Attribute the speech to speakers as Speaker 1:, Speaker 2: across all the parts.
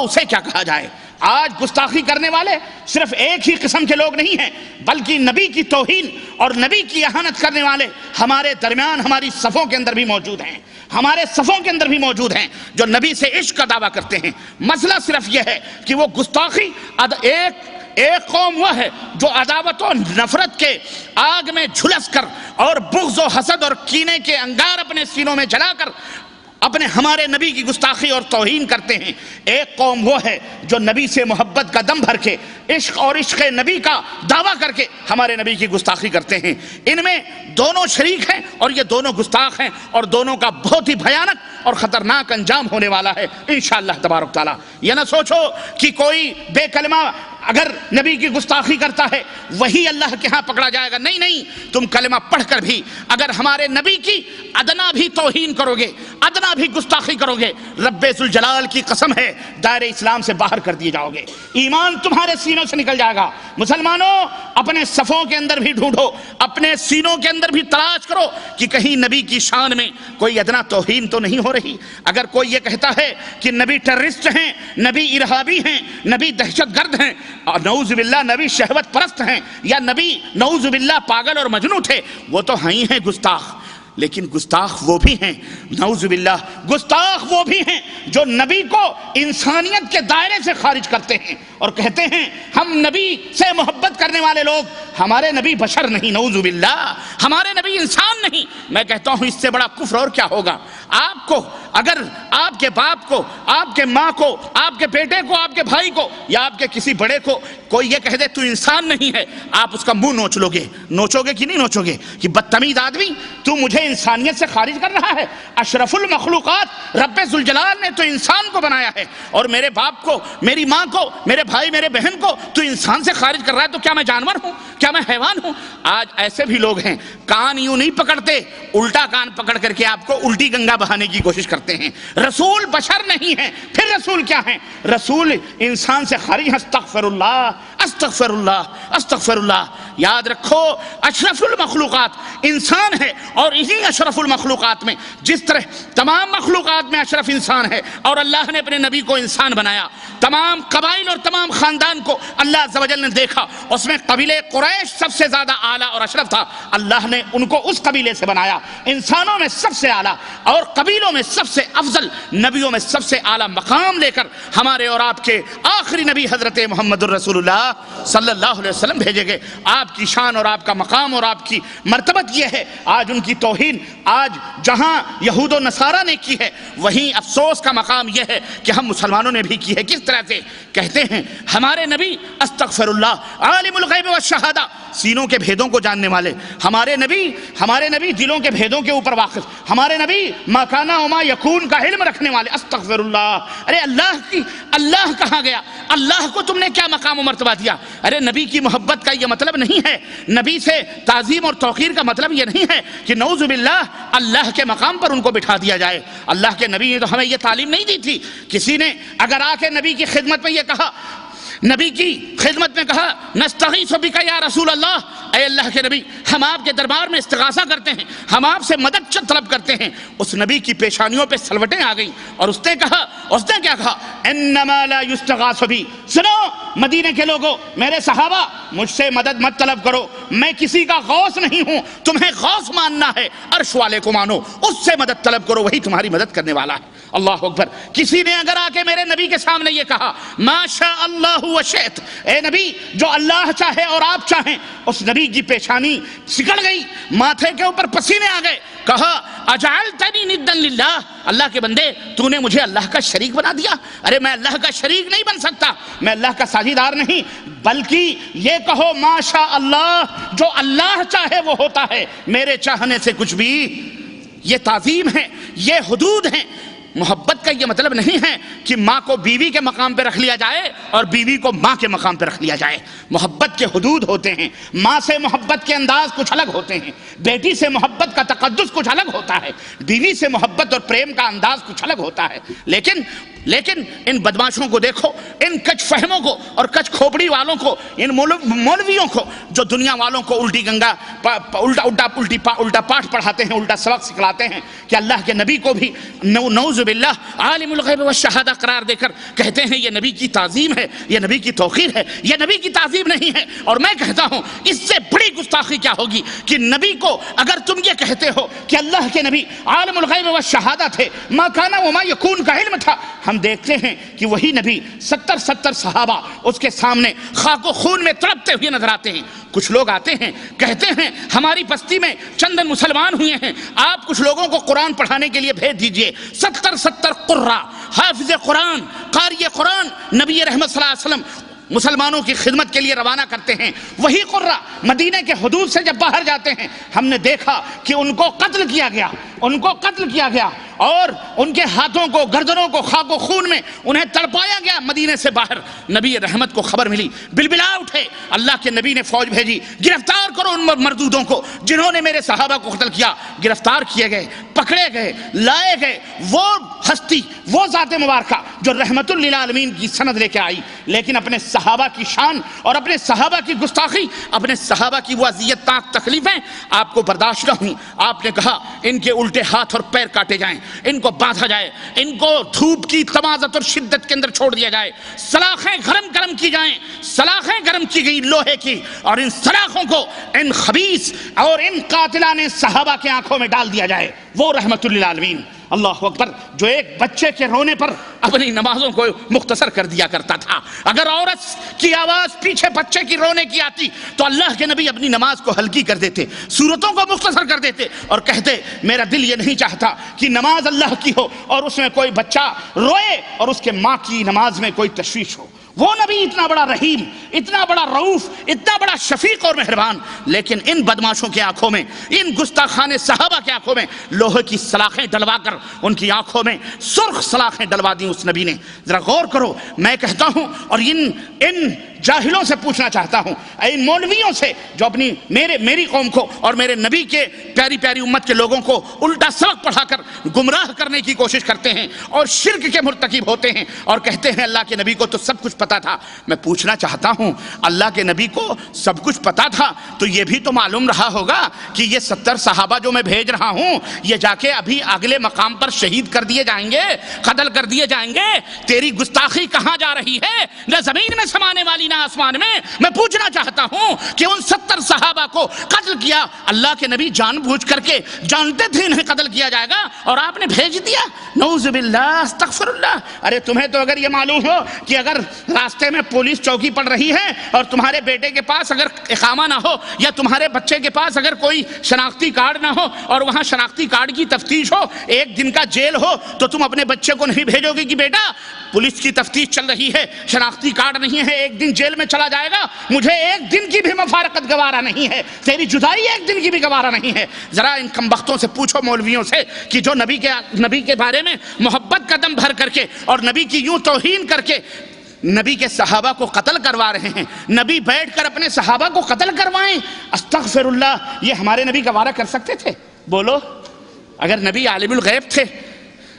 Speaker 1: اسے کیا کہا جائے؟ آج گستاخی کرنے والے صرف ایک ہی قسم کے لوگ نہیں ہیں، بلکہ نبی کی توہین اور نبی کی اہانت کرنے والے ہمارے درمیان ہماری صفوں کے اندر بھی موجود ہیں، ہمارے صفوں کے اندر بھی موجود ہیں جو نبی سے عشق کا دعویٰ کرتے ہیں۔ مسئلہ صرف یہ ہے کہ وہ گستاخی ایک قوم وہ ہے جو عداوت و نفرت کے آگ میں جھلس کر اور بغض و حسد اور کینے کے انگار اپنے سینوں میں جلا کر اپنے ہمارے نبی کی گستاخی اور توہین کرتے ہیں۔ ایک قوم وہ ہے جو نبی سے محبت کا دم بھر کے عشق اور عشق نبی کا دعویٰ کر کے ہمارے نبی کی گستاخی کرتے ہیں۔ ان میں دونوں شریک ہیں اور یہ دونوں گستاخ ہیں، اور دونوں کا بہت ہی بھیانک اور خطرناک انجام ہونے والا ہے انشاءاللہ تبارک تعالیٰ۔ یہ نہ سوچو کہ کوئی بے کلمہ اگر نبی کی گستاخی کرتا ہے وہی اللہ کے ہاں پکڑا جائے گا، نہیں نہیں، تم کلمہ پڑھ کر بھی اگر ہمارے نبی کی ادنا بھی توہین کرو گے، ادنا بھی گستاخی کرو گے، رب ذوالجلال کی قسم ہے دائرہ اسلام سے باہر کر دیے جاؤ گے، ایمان تمہارے سینوں سے نکل جائے گا۔ مسلمانوں، اپنے صفوں کے اندر بھی ڈھونڈو، اپنے سینوں کے اندر بھی تلاش کرو کہ کہیں نبی کی شان میں کوئی ادنا توہین تو نہیں ہو رہی۔ اگر کوئی یہ کہتا ہے کہ نبی ٹیررسٹ ہیں، نبی ارہابی ہیں، نبی دہشت گرد ہیں، اور نعوذ باللہ نبی شہوت پرست ہیں، یا نبی نعوذ باللہ پاگل اور مجنون تھے، وہ تو ہی ہیں گستاخ۔ لیکن گستاخ وہ بھی ہیں، نعوذ باللہ گستاخ وہ بھی ہیں جو نبی کو انسانیت کے دائرے سے خارج کرتے ہیں اور کہتے ہیں ہم نبی سے محبت کرنے والے لوگ، ہمارے نبی بشر نہیں، نعوذ باللہ ہمارے نبی انسان نہیں۔ میں کہتا ہوں اس سے بڑا کفر اور کیا ہوگا؟ آپ کو اگر آپ کے باپ کو، آپ کے ماں کو، آپ کے بیٹے کو، آپ کے بھائی کو یا آپ کے کسی بڑے کو کوئی یہ کہہ دے تو انسان نہیں ہے، آپ اس کا منہ نوچ لو گے؟ نوچو گے کہ نہیں نوچو گے کہ بدتمیز آدمی تو مجھے انسانیت سے خارج کر رہا ہے؟ اشرف المخلوقات رب ذوالجلال نے تو انسان کو بنایا ہے، اور میرے باپ کو، میری ماں کو، میرے بھائی، میرے بہن کو تو انسان سے خارج کر رہا ہے، تو کیا میں جانور ہوں؟ کیا میں حیوان ہوں؟ آج ایسے بھی لوگ ہیں کان یوں نہیں پکڑتے، الٹا کان پکڑ کر کے آپ کو الٹی گنگا بہانے کی کوشش کرتے ہیں۔ رسول بشر نہیں ہیں، پھر رسول کیا ہیں؟ رسول انسان سے خارج۔ استغفر اللہ، استغفر اللہ، استغفر اللہ۔ یاد رکھو اشرف المخلوقات انسان ہے، اور اسی اشرف المخلوقات میں جس طرح تمام مخلوقات میں اشرف انسان ہے اور اللہ نے اپنے نبی کو انسان بنایا، تمام قبائل اور تمام خاندان کو اللہ عز و جل نے دیکھا، اس میں قبیلہ قریش سب سے زیادہ اعلیٰ اور اشرف تھا، اللہ نے ان کو اس قبیلے سے بنایا، انسانوں میں سب سے اعلیٰ اور قبیلوں میں سب سے افضل، نبیوں میں سب سے اعلیٰ مقام لے کر ہمارے اور آپ کے آخری نبی حضرت محمد الرسول اللہ صلی اللہ علیہ وسلم بھیجے گئے۔ آپ کی شان اور آپ کا مقام اور آپ کی مرتبت یہ ہے۔ آج ان کی توہین آج جہاں یہود و نصارہ نے کی ہے، وہیں افسوس کا مقام یہ ہے کہ ہم مسلمانوں نے بھی کی ہے۔ کس طرح سے کہتے ہیں ہمارے نبی استغفر اللہ عالم الغیب والشہادہ، سینوں کے بھیدوں کو جاننے والے، ہمارے نبی دلوں کے بھیدوں کے اوپر واقف، ہمارے نبی ما کان و ما یکون کا علم رکھنے والے۔ استغفر اللہ، ارے اللہ کہاں گیا؟ اللہ کو تم نے کیا مقام و مرتبہ دیا؟ ارے نبی کی محبت کا یہ مطلب نہیں ہے، نبی سے تعظیم اور توقیر کا مطلب یہ نہیں ہے کہ نعوذ باللہ اللہ کے مقام پر ان کو بٹھا دیا جائے۔ اللہ کے نبی نے تو ہمیں یہ تعلیم نہیں دی تھی۔ کسی نے اگر آ کے نبی کی خدمت میں یہ کہا، نبی کی خدمت میں کہا نستغیث بک یا رسول اللہ، اے اللہ کے نبی ہم آپ کے دربار میں استغاثہ کرتے ہیں، ہم آپ سے مدد طلب کرتے ہیں، اس نبی کی پیشانیوں پہ سلوٹیں آ گئیں اور اس نے کیا کہا؟ انما لا یستغاث بی، سنو مدینے کے لوگوں، میرے صحابہ، مجھ سے مدد مت طلب کرو، میں کسی کا غوث نہیں ہوں، تمہیں غوث ماننا ہے عرش والے کو مانو، اس سے مدد طلب کرو، وہی تمہاری مدد کرنے والا ہے۔ اللہ اکبر۔ کسی نے اگر آ کے میرے نبی کے سامنے یہ کہا ما شاء اللہ وشئت، اے نبی جو اللہ چاہے اور آپ چاہیں، اس نبی کی پیشانی سکڑ گئی، ماتھے کے اوپر پسینے آ گئے، کہا اجعلتنی ندا للہ، اللہ کے بندے تو نے مجھے اللہ کا شریک بنا دیا۔ ارے میں اللہ کا شریک نہیں بن سکتا، میں اللہ کا ساجیدار نہیں، بلکہ یہ کہو ما شاء اللہ، جو اللہ چاہے وہ ہوتا ہے، میرے چاہنے سے کچھ بھی۔ یہ تعظیم ہے، یہ حدود ہیں۔ محبت کا یہ مطلب نہیں ہے کہ ماں کو بیوی کے مقام پہ رکھ لیا جائے اور بیوی کو ماں کے مقام پہ رکھ لیا جائے۔ محبت کے حدود ہوتے ہیں، ماں سے محبت کے انداز کچھ الگ ہوتے ہیں، بیٹی سے محبت کا تقدس کچھ الگ ہوتا ہے، بیوی سے محبت اور پریم کا انداز کچھ الگ ہوتا ہے۔ لیکن ان بدماشوں کو دیکھو، ان ان کچ فہموں کو اور کچ کھوپڑی والوں کو، ان مولویوں کو جو دنیا والوں کو الٹی گنگا الٹا پاٹھ پڑھاتے ہیں، الٹا سبق سکھلاتے ہیں، کہ اللہ کے نبی کو بھی نعوذ باللہ عالم الغیب والشہادہ قرار دے کر کہتے ہیں یہ نبی کی تعظیم ہے، یہ نبی کی توقیر ہے، یہ نبی کی تعظیم نہیں ہے۔ اور میں کہتا ہوں اس سے بڑی گستاخی کیا ہوگی کہ نبی کو اگر تم یہ کہتے ہو کہ اللہ کے نبی عالم الغیب والشہادہ تھے، ما کان وما یکون کا علم تھا، ہم دیکھتے ہیں کہ وہی نبی 70 صحابہ اس کے سامنے خاک و خون میں تڑپتے ہوئے نظر آتے ہیں۔ کچھ لوگ آتے ہیں کہتے ہیں ہماری بستی میں چند مسلمان ہوئے ہیں، آپ کچھ لوگوں کو قرآن پڑھانے کے لیے بھیج دیجئے۔ 70 قرہ حافظ قرآن، قاری قرآن نبی رحمت صلی اللہ علیہ وسلم مسلمانوں کی خدمت کے لیے روانہ کرتے ہیں۔ وہی قرہ مدینہ کے حدود سے جب باہر جاتے ہیں، ہم نے دیکھا کہ ان کو قتل کیا گیا اور ان کے ہاتھوں کو، گردنوں کو خاک و خون میں انہیں تڑپایا گیا۔ مدینے سے باہر نبی رحمت کو خبر ملی، بلبلا اٹھے، اللہ کے نبی نے فوج بھیجی، گرفتار کرو ان مردودوں کو جنہوں نے میرے صحابہ کو قتل کیا۔ گرفتار کیے گئے، پکڑے گئے، لائے گئے۔ وہ ہستی، وہ ذات مبارکہ جو رحمت للعالمین کی سند لے کے آئی، لیکن اپنے صحابہ کی شان اور اپنے صحابہ کی گستاخی، اپنے صحابہ کی وہ اذیت تکلیفیں آپ کو برداشت نہ ہوئیں۔ آپ نے کہا ان کے الٹے ہاتھ اور پیر کاٹے جائیں، ان کو باندھا جائے، ان کو دھوپ کی تمازت اور شدت کے اندر چھوڑ دیا جائے، سلاخیں گرم کی جائیں۔ سلاخیں گرم کی گئی لوہے کی، اور ان سلاخوں کو ان خبیث اور ان قاتلان صحابہ کے آنکھوں میں ڈال دیا جائے۔ وہ رحمت للعالمین، اللہ اکبر، جو ایک بچے کے رونے پر اپنی نمازوں کو مختصر کر دیا کرتا تھا۔ اگر عورت کی آواز پیچھے بچے کی رونے کی آتی تو اللہ کے نبی اپنی نماز کو ہلکی کر دیتے، سورتوں کو مختصر کر دیتے اور کہتے میرا دل یہ نہیں چاہتا کہ نماز اللہ کی ہو اور اس میں کوئی بچہ روئے اور اس کے ماں کی نماز میں کوئی تشویش ہو۔ وہ نبی اتنا بڑا رحیم، اتنا بڑا رؤوف، اتنا بڑا شفیق اور مہربان، لیکن ان بدماشوں کے آنکھوں میں، ان گستاخان صحابہ کے آنکھوں میں لوہے کی سلاخیں ڈلوا کر ان کی آنکھوں میں سرخ سلاخیں ڈلوا دیں اس نبی نے۔ ذرا غور کرو، میں کہتا ہوں اور ان جاہلوں سے پوچھنا چاہتا ہوں، ان مولویوں سے جو اپنی میری قوم کو اور میرے نبی کے پیاری امت کے لوگوں کو الٹا سبق پڑھا کر گمراہ کرنے کی کوشش کرتے ہیں اور شرک کے مرتکب ہوتے ہیں اور کہتے ہیں اللہ کے نبی کو تو سب کچھ پتا تھا۔ میں پوچھنا چاہتا ہوں، اللہ کے نبی کو سب کچھ پتا تھا تو یہ بھی تو معلوم رہا ہوگا کہ یہ 70 صحابہ جو میں بھیج رہا ہوں یہ جا کے ابھی اگلے مقام پر شہید کر دیے جائیں گے، قتل کر دیے جائیں گے۔ تیری گستاخی کہاں جا رہی ہے؟ نہ زمین میں سمانے والی نہ آسمان میں پوچھنا چاہتا ہوں کہ ان 70 صحابہ کو قتل کیا اللہ کے نبی جان بوجھ کر کے، جانتے تھے انہیں قتل کیا جائے گا اور آپ نے بھیج دیا؟ نعوذ باللہ، استغفر اللہ۔ ارے تمہیں تو اگر یہ معلوم ہو کہ اگر راستے میں پولیس چوکی پڑ رہی ہے اور تمہارے بیٹے کے پاس اگر اقامہ نہ ہو یا تمہارے بچے کے پاس اگر کوئی شناختی کارڈ نہ ہو اور وہاں شناختی کارڈ کی تفتیش ہو، 1 دن کا جیل ہو، تو تم اپنے بچے کو نہیں بھیجو گے کہ بیٹا پولیس کی تفتیش چل رہی ہے، شناختی کارڈ نہیں ہے، 1 دن جیل میں چلا جائے گا، مجھے 1 دن کی بھی مفارقت گوارا نہیں ہے، تیری جدائی 1 دن کی بھی گوارا نہیں ہے۔ ذرا ان کمبختوں سے پوچھو، مولویوں سے، کہ جو نبی کے بارے میں محبت کا دم بھر کر کے اور نبی کی یوں توہین کر کے نبی کے صحابہ کو قتل کروا رہے ہیں، نبی بیٹھ کر اپنے صحابہ کو قتل کروائیں، استغفر اللہ، یہ ہمارے نبی گوارا کر سکتے تھے؟ بولو، اگر نبی عالم الغیب تھے،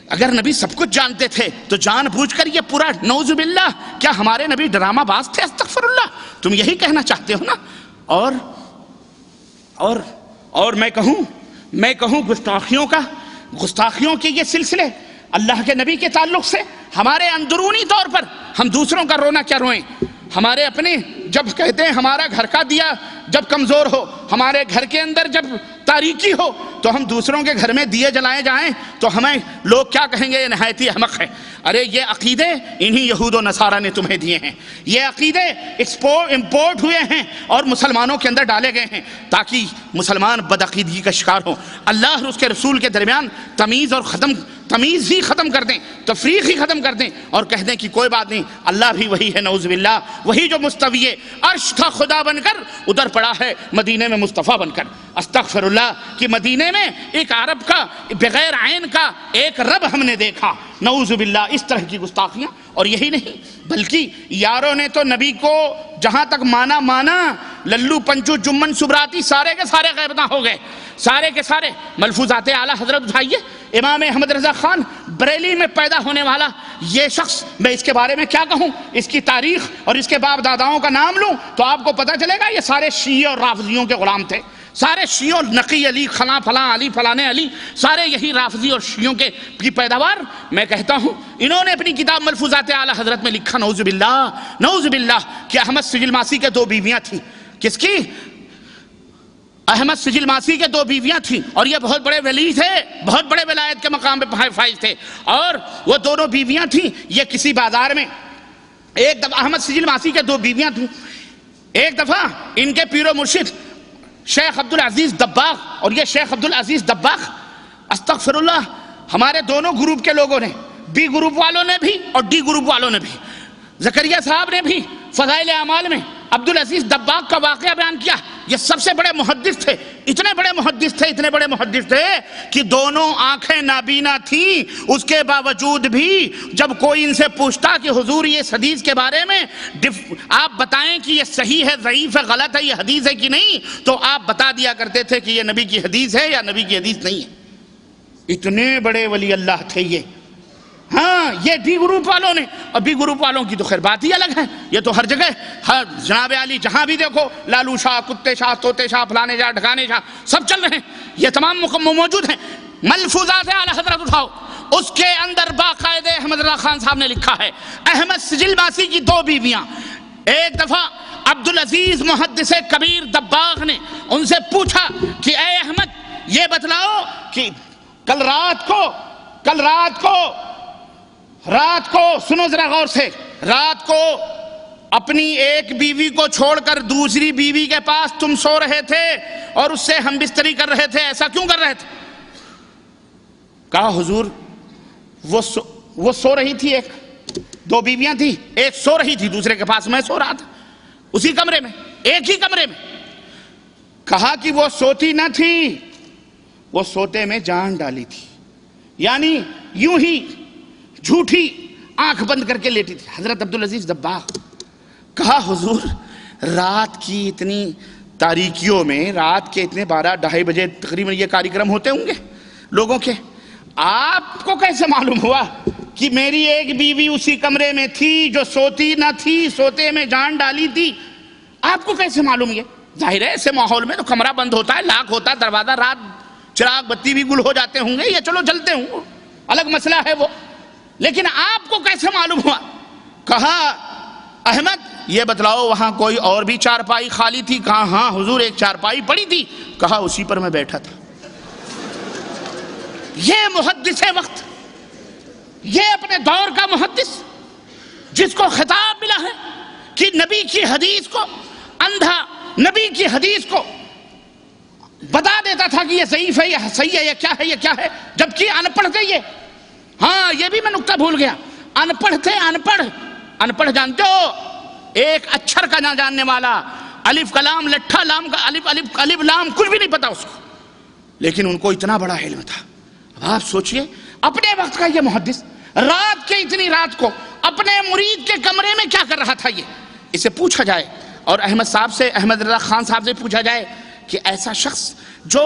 Speaker 1: اگر نبی سب کچھ جانتے تھے تو جان بوجھ کر یہ پورا نعوذ باللہ، کیا ہمارے نبی ڈرامہ باز تھے؟ استغفر اللہ، تم یہی کہنا چاہتے ہو نا؟ اور میں کہوں گستاخیوں کے یہ سلسلے اللہ کے نبی کے تعلق سے ہمارے اندرونی طور پر ہم دوسروں کا رونا کیا روئیں؟ ہمارے اپنے جب کہتے ہیں ہمارا گھر کا دیا جب کمزور ہو، ہمارے گھر کے اندر جب تاریکی ہو تو ہم دوسروں کے گھر میں دیے جلائے جائیں تو ہمیں لوگ کیا کہیں گے؟ یہ نہایت احمق ہے۔ ارے یہ عقیدے انہی یہود و نصارہ نے تمہیں دیے ہیں، یہ عقیدے امپورٹ ہوئے ہیں اور مسلمانوں کے اندر ڈالے گئے ہیں تاکہ مسلمان بدعقیدگی کا شکار ہوں، اللہ اور اس کے رسول کے درمیان تمیز ہی ختم کر دیں، تفریق ہی ختم کر دیں اور کہہ دیں کہ کوئی بات نہیں، اللہ بھی وہی ہے، نعوذ باللہ، وہی جو مستوی عرش تھا خدا بن کر ادھر پڑا ہے مدینے میں مصطفیٰ بن کر۔ استغفر اللہ، کہ مدینے میں ایک عرب کا بغیر عین کا ایک رب ہم نے دیکھا، نعوذ باللہ۔ اس طرح کی گستاخیاں، اور یہی نہیں بلکہ یاروں نے تو نبی کو جہاں تک مانا، للو پنچو جمن سبراتی سارے کے سارے غیبتاں ہو گئے، سارے کے سارے ملفوظات اعلیٰ حضرت اٹھائیے، امام احمد رضا خان بریلی میں پیدا ہونے والا یہ شخص، میں اس کے بارے میں کیا کہوں؟ اس کی تاریخ اور اس کے باپ داداؤں کا نام لوں تو آپ کو پتہ چلے گا یہ سارے شیعہ اور رافضیوں کے غلام تھے. سارے شیعوں، نقی علی، خلاں فلاں علی، فلانے علی، سارے یہی رافضی اور شیعوں کی پیداوار. میں کہتا ہوں انہوں نے اپنی کتاب ملفوظات اعلی حضرت میں لکھا، نعوذ باللہ کہ احمد سجل ماسی کے 2 بیویاں تھیں. کس کی؟ احمد سجل ماسی کے 2 بیویاں تھیں، اور یہ بہت بڑے ولی تھے، بہت بڑے ولایت کے مقام پہ فائز تھے. اور وہ دونوں بیویاں تھیں، یہ کسی بازار میں ایک دفعہ احمد سجل ماسی کے 2 بیویاں تھیں. ایک دفعہ ان کے پیر و مرشد شیخ عبدالعزیز دباغ، اور یہ شیخ عبدالعزیز دباغ استغفر اللہ، ہمارے دونوں گروپ کے لوگوں نے، بی گروپ والوں نے بھی اور ڈی گروپ والوں نے بھی، زکریا صاحب نے بھی فضائل اعمال میں عبدالعزیز دباغ کا واقعہ بیان کیا. یہ سب سے بڑے محدث تھے، اتنے بڑے محدث تھے کہ دونوں آنکھیں نابینا تھیں. اس کے باوجود بھی جب کوئی ان سے پوچھتا کہ حضور یہ حدیث کے بارے میں آپ بتائیں کہ یہ صحیح ہے، ضعیف ہے، غلط ہے، یہ حدیث ہے کہ نہیں، تو آپ بتا دیا کرتے تھے کہ یہ نبی کی حدیث ہے یا نبی کی حدیث نہیں ہے. اتنے بڑے ولی اللہ تھے یہ. ہاں، یہ ڈی گروپ والوں نے، اور بی گروپ والوں کی تو خیر بات ہی الگ ہے. یہ تو ہر جگہ، ہر جناب علی جہاں بھی دیکھو، لالو شاہ، کتے شاہ، توتے شاہ، فلانے شاہ، ڈھکانے شاہ، سب چل رہے ہیں. یہ تمام موجود ہیں. ملفوظات اعلی حضرت اٹھاؤ، اس کے اندر باقاعدہ احمد رضا خان صاحب نے لکھا ہے احمد سجل ماسی کی 2 بیویاں. ایک دفعہ عبدالعزیز محدث کبیر دباغ نے ان سے پوچھا کہ اے احمد یہ بتلاؤ کہ کل رات کو سنو ذرا غور سے، رات کو اپنی ایک بیوی کو چھوڑ کر دوسری بیوی کے پاس تم سو رہے تھے اور اس سے ہم بستری کر رہے تھے، ایسا کیوں کر رہے تھے؟ کہا حضور وہ سو رہی تھی، 2 بیویاں تھی، ایک سو رہی تھی دوسرے کے پاس، میں سو رہا تھا اسی کمرے میں، ایک ہی کمرے میں. کہا کہ وہ سوتی نہ تھی، وہ سوتے میں جان ڈالی تھی، یعنی یوں ہی جھوٹی آنکھ بند کر کے لیٹی تھی. حضرت عبدالعزیز دباغ. کہا حضور رات کی اتنی تاریکیوں میں، رات کے اتنے 12-2:30 بجے تقریباً یہ کاریکرم ہوتے ہوں گے لوگوں کے، آپ کو کیسے معلوم ہوا کہ میری ایک بیوی اسی کمرے میں تھی جو سوتی نہ تھی، سوتے میں جان ڈالی تھی؟ آپ کو کیسے معلوم؟ یہ ظاہر ہے ایسے ماحول میں تو کمرہ بند ہوتا ہے، لاک ہوتا ہے دروازہ، رات چراغ بتی بھی گل ہو جاتے ہوں گے یا چلو جلتے ہوں گے، الگ مسئلہ ہے وہ، لیکن آپ کو کیسے معلوم ہوا؟ کہا احمد یہ بتلاؤ وہاں کوئی اور بھی چارپائی خالی تھی؟ کہا ہاں حضور ایک چارپائی پڑی تھی. کہا اسی پر میں بیٹھا تھا. یہ محدث وقت، یہ اپنے دور کا محدث جس کو خطاب ملا ہے کہ نبی کی حدیث کو اندھا، نبی کی حدیث کو بتا دیتا تھا کہ یہ ضعیف ہے، یہ صحیح ہے، یہ کیا ہے، جبکہ ان پڑھ تھے یہ. ہاں یہ بھی میں نقطہ بھول گیا، ان پڑھ تھے. ان پڑھ جانتے ہو، ایک اچھر کا نہ جاننے والا، الف کلام لٹھا لام کا، الف لام کچھ بھی نہیں پتا اس کو، لیکن ان کو اتنا بڑا علم تھا. اب آپ سوچئے اپنے وقت کا یہ محدث رات کے اتنی رات کو اپنے مرید کے کمرے میں کیا کر رہا تھا؟ یہ اسے پوچھا جائے، اور احمد رضا خان صاحب سے پوچھا جائے کہ ایسا شخص جو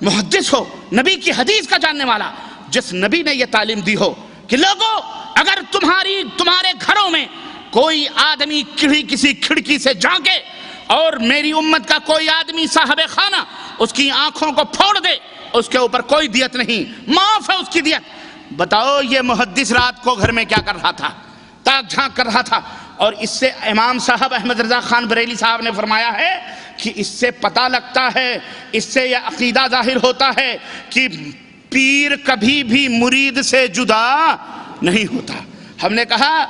Speaker 1: محدث ہو، نبی کی حدیث کا جاننے والا، جس نبی نے یہ تعلیم دی ہو کہ لوگوں اگر تمہارے گھروں میں کوئی آدمی کسی کھڑکی سے جھانکے اور میری امت کا کوئی آدمی صاحب خانہ اس کی آنکھوں کو پھوڑ دے، اس کے اوپر کوئی دیت نہیں، معاف ہے اس کی دیت. بتاؤ یہ محدث رات کو گھر میں کیا کر رہا تھا؟ تاک جھانک کر رہا تھا. اور اس سے امام صاحب احمد رضا خان بریلی صاحب نے فرمایا ہے کہ اس سے پتہ لگتا ہے، اس سے یہ عقیدہ ظاہر ہوتا ہے کہ پیر کبھی بھی مرید سے جدا نہیں ہوتا. ہم نے کہا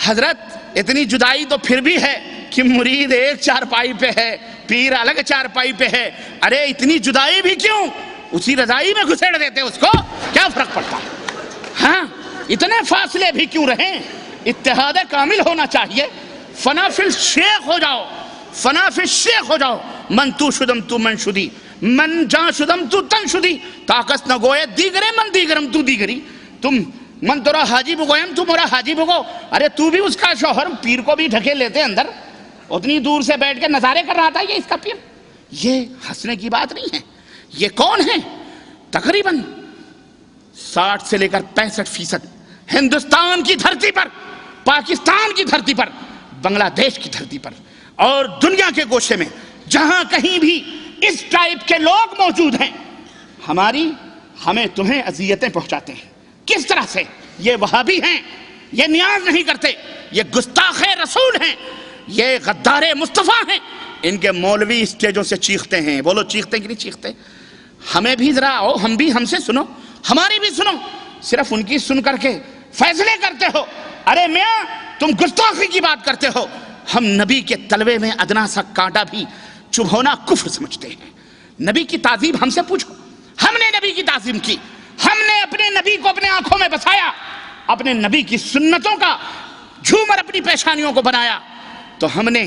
Speaker 1: حضرت اتنی جدائی تو پھر بھی ہے کہ مرید ایک چارپائی پہ ہے، پیر الگ چارپائی پہ ہے. ارے اتنی جدائی بھی کیوں؟ اسی رضائی میں گھسیڑ دیتے اس کو، کیا فرق پڑتا؟ ہاں اتنے فاصلے بھی کیوں رہیں؟ اتحاد کامل ہونا چاہیے. فنا فی الشیخ ہو جاؤ، فنا فی الشیخ ہو جاؤ. من تو شدم تو من شدی، من جان شدم تو تن شدی. طاقت نہ گوئے دیگرے من دیگرم تو دیگری. تم من تورا حاجی بگویم تو مورا حاجی بگو. ارے تو بھی اس کا شوہر، پیر کو بھی ڈھکے لیتے اندر، اتنی دور سے بیٹھ کے نظارے کر رہا تھا یہ اس کا پیر. یہ ہنسنے کی بات نہیں ہے. یہ کون ہے؟ تقریباً 60 سے لے کر 65% ہندوستان کی دھرتی پر، پاکستان کی دھرتی پر، بنگلہ دیش کی دھرتی پر اور دنیا کے گوشے میں جہاں کہیں بھی اس ٹائپ کے لوگ موجود ہیں، ہمیں تمہیں اذیتیں پہنچاتے ہیں۔ کس طرح سے؟ یہ وہابی ہیں، یہ نیاز نہیں کرتے، یہ گستاخ رسول ہیں، یہ غدار مصطفیٰ ہیں۔ ان کے مولوی اسٹیجوں سے چیختے ہیں، بولو چیختے کہ نہیں چیختے؟ ہمیں بھی ذرا آؤ، ہم سے سنو، ہماری بھی سنو۔ صرف ان کی سن کر کے فیصلے کرتے ہو؟ ارے میاں تم گستاخی کی بات کرتے ہو، ہم نبی کے تلوے میں ادنا سا کانٹا بھی چبھونا کفر سمجھتے ہیں۔ نبی کی تعظیم ہم سے پوچھو، ہم نے نبی کی تعظیم کی، ہم نے اپنے نبی کو اپنے آنکھوں میں بسایا، اپنے نبی کی سنتوں کا جھومر اپنی پیشانیوں کو بنایا، تو ہم نے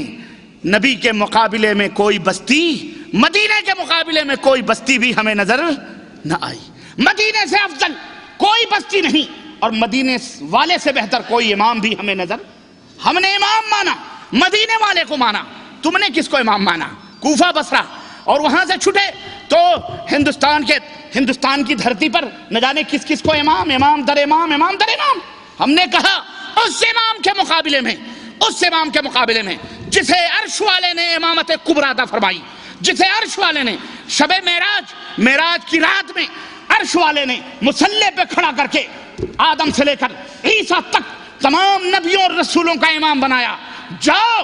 Speaker 1: نبی کے مقابلے میں کوئی بستی، مدینے کے مقابلے میں کوئی بستی بھی ہمیں نظر نہ آئی۔ مدینے سے افضل کوئی بستی نہیں، اور مدینے والے سے بہتر کوئی امام بھی ہمیں نظر۔ ہم نے امام مانا، مدینے والے کو مانا، تم نے کس کو امام مانا؟ کوفہ بصرہ، اور وہاں سے چھٹے تو ہندوستان کی دھرتی پر نہ جانے کس کس کو امام در امام۔ ہم نے کہا اس امام کے مقابلے میں جسے عرش والے نے امامت کبریٰ عطا فرمائی، جسے عرش والے نے شب معراج کی رات میں عرش والے نے مصلی پہ کھڑا کر کے آدم سے لے کر عیسیٰ تک تمام نبیوں اور رسولوں کا امام بنایا، جاؤ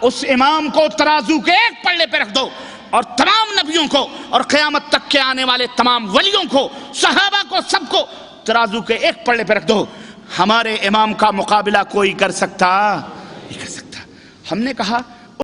Speaker 1: اس امام کو ترازو کے ایک پلڑے پہ رکھ دو، اور تمام نبیوں کو اور قیامت تک کے آنے والے تمام ولیوں کو، صحابہ کو، سب کو ترازو کے ایک پلڑے پہ رکھ دو، ہمارے امام کا مقابلہ کوئی کر سکتا نہیں کر سکتا۔ ہم نے کہا